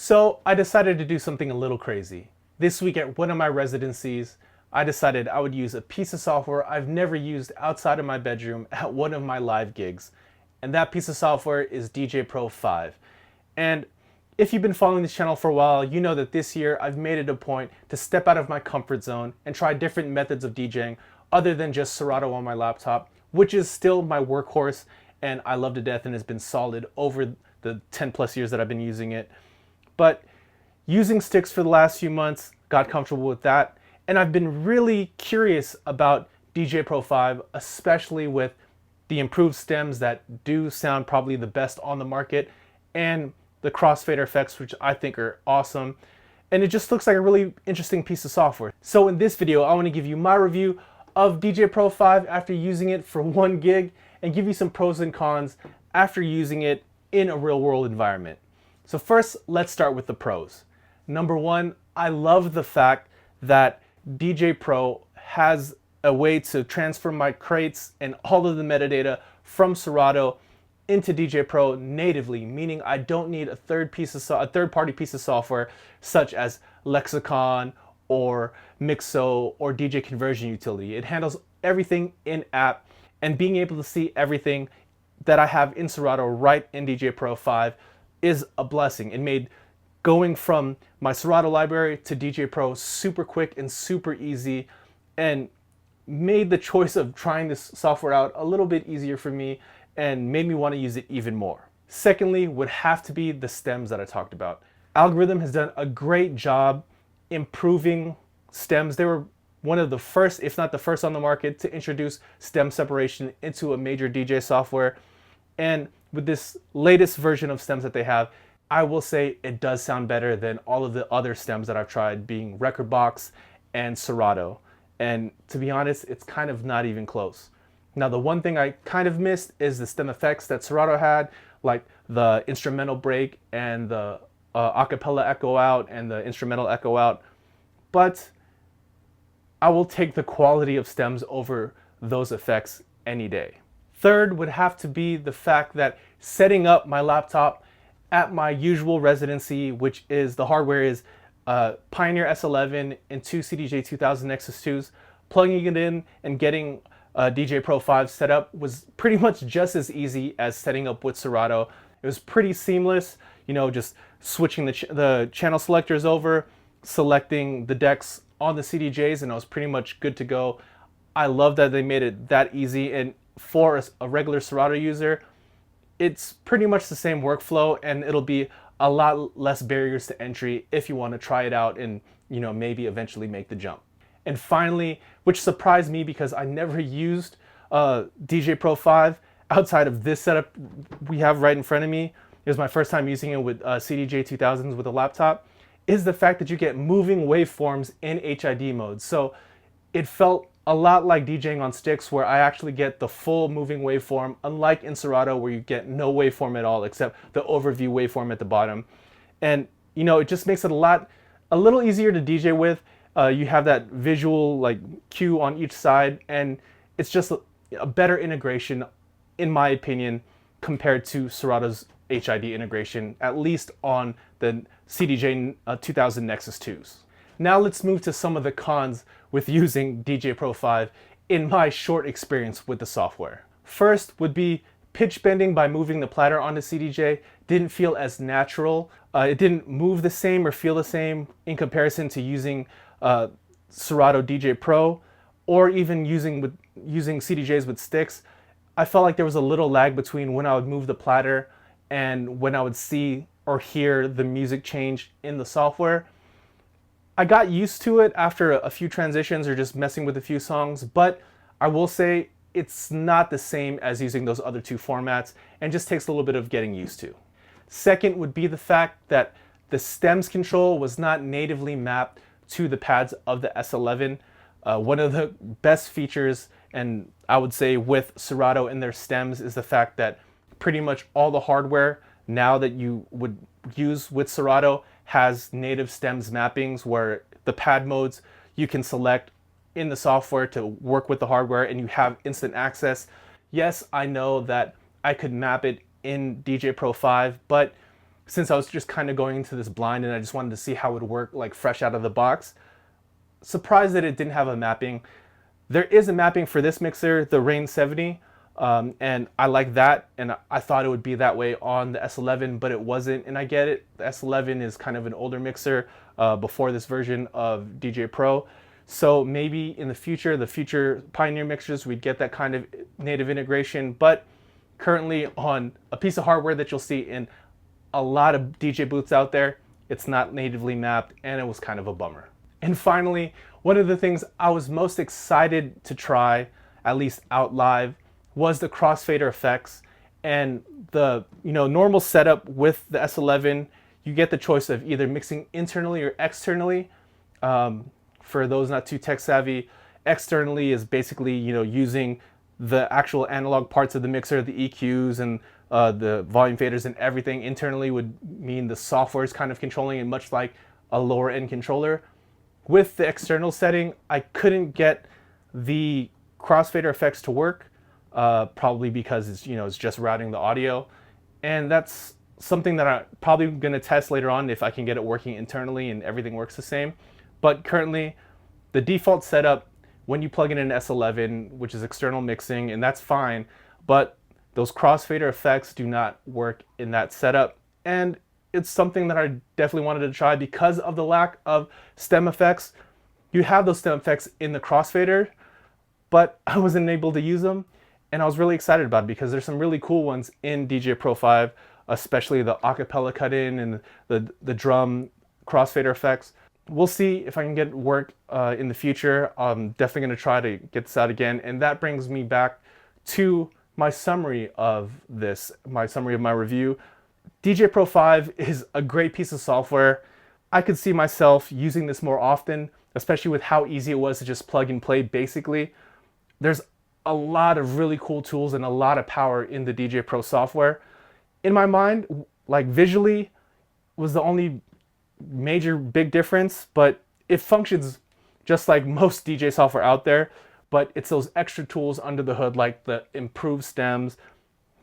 So I decided to do something a little crazy. This week at one of my residencies, I decided I would use a piece of software I've never used outside of my bedroom at one of my live gigs. And that piece of software is DJay Pro 5. And if you've been following this channel for a while, you know that this year I've made it a point to step out of my comfort zone and try different methods of DJing other than just Serato on my laptop, which is still my workhorse and I love to death and has been solid over the 10 plus years that I've been using it. But using sticks for the last few months, got comfortable with that. And I've been really curious about DJay Pro 5, especially with the improved stems that do sound probably the best on the market, and the crossfader effects, which I think are awesome. And it just looks like a really interesting piece of software. So in this video, I want to give you my review of DJay Pro 5 after using it for one gig and give you some pros and cons after using it in a real world environment. So first, let's start with the pros. Number one, I love the fact that DJay Pro has a way to transfer my crates and all of the metadata from Serato into DJay Pro natively, meaning I don't need a third-party piece of software such as Lexicon or Mixo or DJ Conversion Utility. It handles everything in-app, and being able to see everything that I have in Serato right in DJay Pro 5 is a blessing. It made going from my Serato library to DJay Pro super quick and super easy, and made the choice of trying this software out a little bit easier for me and made me want to use it even more. Secondly, would have to be the stems that I talked about. Algoriddim has done a great job improving stems. They were one of the first, if not the first on the market, to introduce stem separation into a major DJ software. And with this latest version of stems that they have, I will say it does sound better than all of the other stems that I've tried, being Rekordbox and Serato. And to be honest, it's kind of not even close. Now, the one thing I kind of missed is the stem effects that Serato had, like the instrumental break and the acapella echo out and the instrumental echo out. But I will take the quality of stems over those effects any day. Third would have to be the fact that setting up my laptop at my usual residency, which is the hardware is Pioneer S11 and two CDJ 2000 Nexus 2s, plugging it in and getting DJay Pro 5 set up was pretty much just as easy as setting up with Serato. It was pretty seamless, you know, just switching the channel selectors over, selecting the decks on the CDJs, and I was pretty much good to go. I love that they made it that easy, and for a regular Serato user, it's pretty much the same workflow, and it'll be a lot less barriers to entry if you want to try it out and, you know, maybe eventually make the jump. And finally, which surprised me because I never used DJay Pro 5 outside of this setup we have right in front of me. It was my first time using it with CDJ 2000s with a laptop, is the fact that you get moving waveforms in HID mode. So it felt a lot like DJing on sticks, where I actually get the full moving waveform, unlike in Serato where you get no waveform at all except the overview waveform at the bottom. And you know, it just makes it a little easier to DJ with. You have that visual like cue on each side, and it's just a better integration, in my opinion, compared to Serato's HID integration, at least on the CDJ 2000 Nexus 2s. Now let's move to some of the cons with using DJay Pro 5 in my short experience with the software. First would be pitch bending by moving the platter onto CDJ didn't feel as natural. It didn't move the same or feel the same in comparison to using Serato DJay Pro, or even using CDJs with sticks. I felt like there was a little lag between when I would move the platter and when I would see or hear the music change in the software. I got used to it after a few transitions or just messing with a few songs, but I will say it's not the same as using those other two formats, and just takes a little bit of getting used to. Second would be the fact that the stems control was not natively mapped to the pads of the S11. One of the best features, and I would say with Serato in their stems, is the fact that pretty much all the hardware now that you would use with Serato has native stems mappings, where the pad modes you can select in the software to work with the hardware and you have instant access. Yes, I know that I could map it in DJay Pro 5, but since I was just kind of going into this blind and I just wanted to see how it would work like fresh out of the box. Surprised that it didn't have a mapping. There is a mapping for this mixer, the Rain 70, and I like that, and I thought it would be that way on the S11, but it wasn't, and I get it. The S11 is kind of an older mixer before this version of DJay Pro, so maybe in the future Pioneer mixers, we'd get that kind of native integration, but currently on a piece of hardware that you'll see in a lot of DJ booths out there, it's not natively mapped, and it was kind of a bummer. And finally, one of the things I was most excited to try, at least out live, was the crossfader effects. And the normal setup with the S11, you get the choice of either mixing internally or externally. For those not too tech savvy, externally is basically using the actual analog parts of the mixer, the EQs and the volume faders and everything. Internally would mean the software is kind of controlling it, much like a lower end controller. With the external setting, I couldn't get the crossfader effects to work, probably because it's just routing the audio, and that's something that I'm probably going to test later on if I can get it working internally and everything works the same. But currently, the default setup when you plug in an S11, which is external mixing, and that's fine, but those crossfader effects do not work in that setup, and it's something that I definitely wanted to try because of the lack of stem effects. You have those stem effects in the crossfader, but I wasn't able to use them, and I was really excited about it because there's some really cool ones in DJay Pro 5, especially the acapella cut-in and the drum crossfader effects. We'll see if I can get it work in the future. I'm definitely going to try to get this out again, and that brings me back to my summary of my review. DJay Pro 5 is a great piece of software. I could see myself using this more often, especially with how easy it was to just plug and play basically. There's a lot of really cool tools and a lot of power in the DJay Pro software. In my mind, like visually was the only major big difference, but it functions just like most DJ software out there, but it's those extra tools under the hood like the improved stems,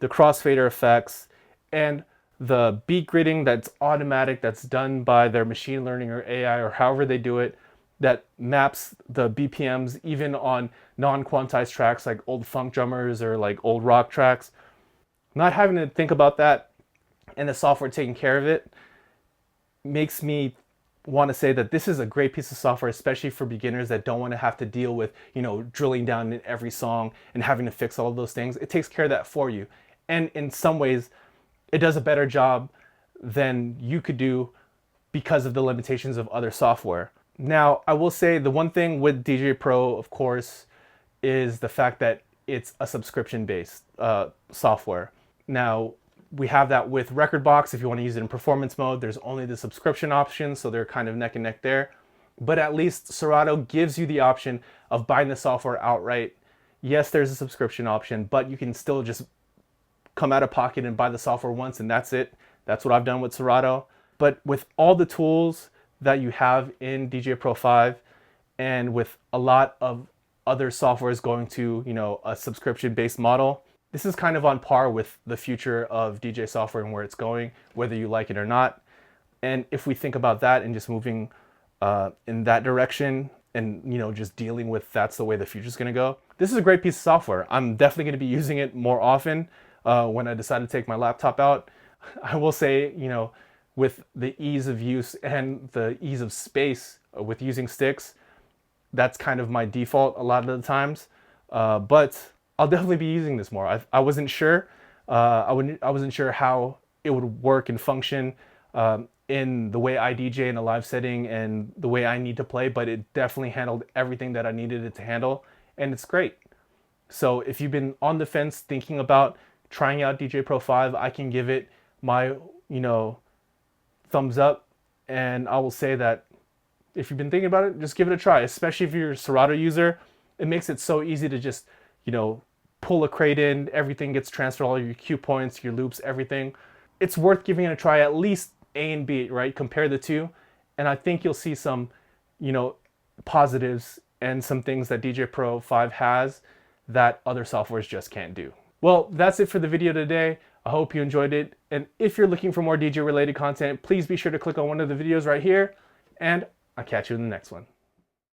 the crossfader effects, and the beat gridding that's automatic, that's done by their machine learning or AI or however they do it, that maps the BPMs even on non-quantized tracks like old funk drummers or like old rock tracks. Not having to think about that and the software taking care of it makes me want to say that this is a great piece of software, especially for beginners that don't want to have to deal with, drilling down in every song and having to fix all of those things. It takes care of that for you. And in some ways, it does a better job than you could do because of the limitations of other software. Now, I will say the one thing with DJay Pro, of course, is the fact that it's a subscription-based software. Now, we have that with Rekordbox. If you want to use it in performance mode, there's only the subscription option, so they're kind of neck and neck there. But at least Serato gives you the option of buying the software outright. Yes, there's a subscription option, but you can still just come out of pocket and buy the software once, and that's it. That's what I've done with Serato. But with all the tools that you have in DJay Pro 5, and with a lot of other softwares going to, a subscription-based model, this is kind of on par with the future of DJ software and where it's going, whether you like it or not. And if we think about that and just moving in that direction and, just dealing with that's the way the future is going to go, this is a great piece of software. I'm definitely going to be using it more often when I decide to take my laptop out. I will say, with the ease of use and the ease of space with using sticks, that's kind of my default a lot of the times. But I'll definitely be using this more. I wasn't sure. I wasn't sure how it would work and function in the way I DJ in a live setting and the way I need to play, but it definitely handled everything that I needed it to handle, and it's great. So if you've been on the fence thinking about trying out DJay Pro 5, I can give it my, thumbs up, and I will say that if you've been thinking about it, just give it a try, especially if you're a Serato user. It makes it so easy to just, pull a crate in, everything gets transferred, all your cue points, your loops, everything. It's worth giving it a try, at least A and B, right? Compare the two, and I think you'll see some, positives and some things that DJay Pro 5 has that other softwares just can't do. Well, that's it for the video today. I hope you enjoyed it. And if you're looking for more DJ related content, please be sure to click on one of the videos right here, and I'll catch you in the next one.